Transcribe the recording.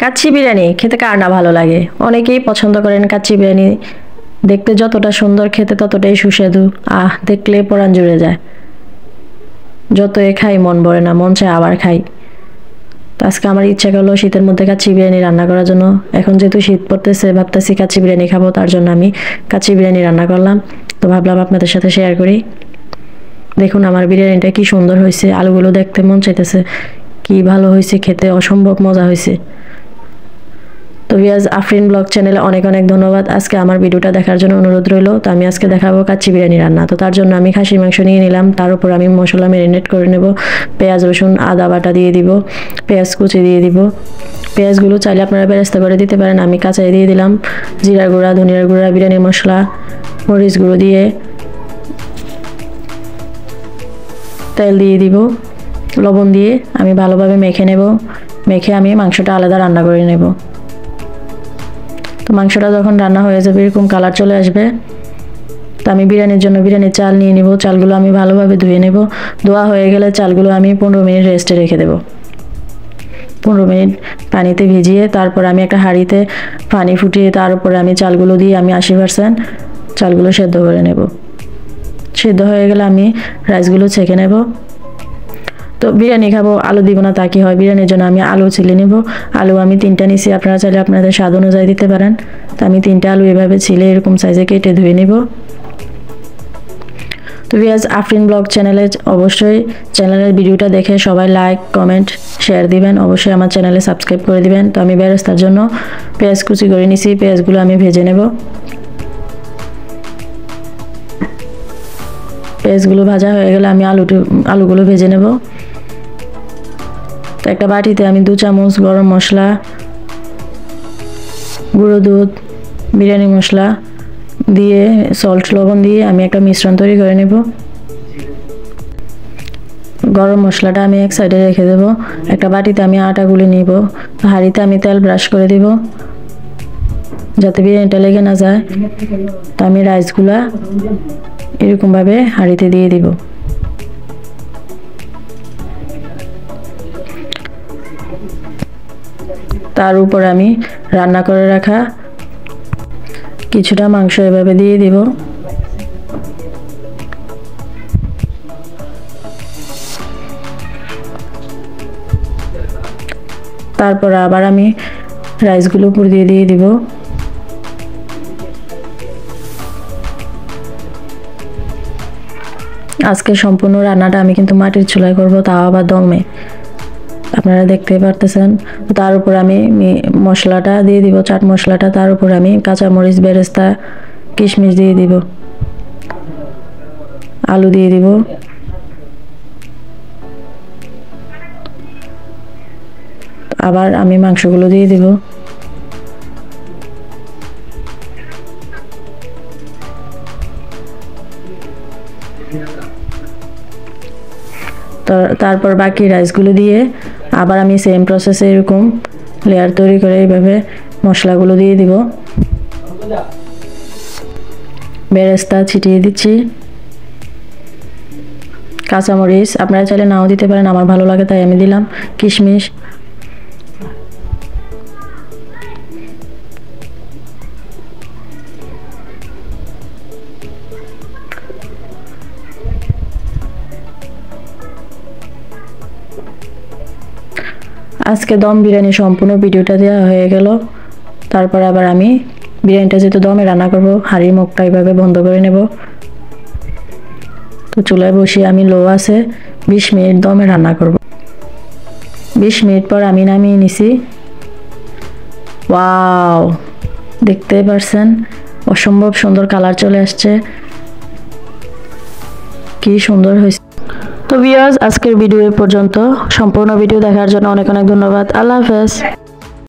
কাচ্চি বিরিয়ানি খেতে কার না ভালো লাগে? অনেকেই পছন্দ করেন কাচ্চি বিরিয়ানি। দেখতে যতটা সুন্দর, খেতে ততটাই সুস্বাদু। দেখলে পরাণ জুড়ে যায়। যতই খাই মন ভরে না, মন চায় আবার খাই। তো আজকে আমার ইচ্ছা করলো শীতের মধ্যে কাচ্চি বিরিয়ানি রান্না করার জন্য। এখন যেহেতু শীত পড়তেছে, ভাবতেছি কাচ্চি বিরিয়ানি খাবো, তার জন্য আমি কাচ্চি বিরিয়ানি রান্না করলাম। তো ভাবলাম আপনাদের সাথে শেয়ার করি। দেখুন আমার বিরিয়ানিটা কি সুন্দর হয়েছে, আলুগুলো দেখতে মন চাইতেছে। কি ভালো হয়েছে, খেতে অসম্ভব মজা হয়েছে। তো ভিউয়ার্স, আফরিন ব্লগ চ্যানেলে অনেক অনেক ধন্যবাদ। আজকে আমার ভিডিওটা দেখার জন্য অনুরোধ রইল। তো আমি আজকে দেখাবো কাচ্চি বিরিয়ানি রান্না। তো তার জন্য আমি খাসির মাংস নিয়ে নিলাম, তার উপর আমি মশলা ম্যারিনেট করে নেব। পেঁয়াজ রসুন আদা বাটা দিয়ে দিব, পেঁয়াজ কুচি দিয়ে দিব। পেঁয়াজগুলো চাইলে আপনারা বেরেস্তা করে দিতে পারেন, আমি কাঁচাই দিয়ে দিলাম। জিরা গুঁড়া, ধনিয়ার গুঁড়া, বিরিয়ানি মশলা, মরিচ গুঁড়ো দিয়ে তেল দিয়ে দিব, লবণ দিয়ে আমি ভালোভাবে মেখে নেব। মেখে আমি মাংসটা আলাদা রান্না করে নেব। তো মাংসটা যখন রান্না হয়ে যাবে, এরকম কালার চলে আসবে, তো আমি বিরিয়ানির জন্য বিরিয়ানির চাল নিয়ে নিব। চালগুলো আমি ভালোভাবে ধুয়ে নেব। ধোয়া হয়ে গেলে চালগুলো আমি 15 মিনিট রেস্টে রেখে দেব। 15 মিনিট পানিতে ভিজিয়ে তারপর আমি একটা হাঁড়িতে পানি ফুটিয়ে তার উপরে আমি চালগুলো দিয়ে আমি 80% চালগুলো সেদ্ধ করে নেব। সেদ্ধ হয়ে গেলে আমি রাইসগুলো ছেঁকে নেব। তো বিরিয়ানি খাবো, আলু দিব না তা কি হয়? বিরিয়ানির জন্য আমি আলু ছিলে নেব। আলু আমি 3টা নিছি, আপনারা চাইলে আপনাদের স্বাদ অনুযায়ী দিতে পারেন। তো আমি 3টা আলু এভাবে ছিলে এরকম সাইজে কেটে ধুয়ে নেব। তো ভিউয়ার্স, আফরিন ব্লগ চ্যানেলে অবশ্যই চ্যানেলের ভিডিওটা দেখে সবাই লাইক কমেন্ট শেয়ার দিবেন। অবশ্যই আমার চ্যানেলে সাবস্ক্রাইব করে দিবেন। তো আমি বেরেস্তার জন্য পেঁয়াজ কুচি করে নিছি, পেঁয়াজগুলো আমি ভেজে নেব। পেঁয়াজগুলো ভাজা হয়ে গেলে আমি আলুগুলো ভেজে নেব। তো একটা বাটিতে আমি 2 চামচ গরম মশলা, গুঁড়ো দুধ, বিরিয়ানি মশলা দিয়ে সল্ট লবণ দিয়ে আমি একটা মিশ্রণ তৈরি করে নেব। গরম মশলাটা আমি এক সাইডে রেখে দেব। একটা বাটিতে আমি আটা গুলে নিব। হাঁড়িতে আমি তেল ব্রাশ করে দিব যাতে বিরিয়ানিটা লেগে না যায়। তো আমি রাইসগুলা এরকমভাবে হাঁড়িতে দিয়ে দিব। তার উপর আমি রান্না করে রাখা কিছুটা মাংস এভাবে দিয়ে দিব। তারপর আবার আমি রাইসগুলো উপর দিয়ে দিব। আজকে সম্পূর্ণ রান্নাটা আমি কিন্তু মাটির চুলায় করব, তাও আবার দমে, আপনারা দেখতেই পারতেছেন। তার উপর আমি মশলাটা দিয়ে দিব, চাট মশলাটা। তার উপর আমি কাঁচামরিচ, বেরেস্তা, কিশমিশ দিয়ে দিব, আলু দিয়ে দিব। আবার আমি মাংসগুলো দিয়ে দিব। তারপর বাকি রাইসগুলো দিয়ে আবার আমি সেম প্রসেসে এরকম লেয়ার তৈরি করে এইভাবে মশলাগুলো দিয়ে দিব। বেরেস্তা ছিটিয়ে দিচ্ছি, কাঁচামরিচ আপনারা চাইলে নাও দিতে পারেন, আমার ভালো লাগে তাই আমি দিলাম, কিশমিশ। আজকে দম বিরিয়ানি সম্পূর্ণ ভিডিওটা দেওয়া হয়ে গেল। তারপর আবার আমি বিরিয়ানিটা যেহেতু দমে রান্না করব, হাঁড়ির মুখটা এইভাবে বন্ধ করে নেব। তো চুলায় বসিয়ে আমি লো আছে 20 মিনিট দমে রান্না করব। 20 মিনিট পর আমি নামিয়ে নিছি। ওয়াও, দেখতে পারছেন অসম্ভব সুন্দর কালার চলে আসছে, কি সুন্দর হয়েছে। তো ভিউয়ার্স, আজকের ভিডিও এই পর্যন্ত। সম্পূর্ণ ভিডিও দেখার জন্য অনেক অনেক ধন্যবাদ। আল্লাহ হাফেজ।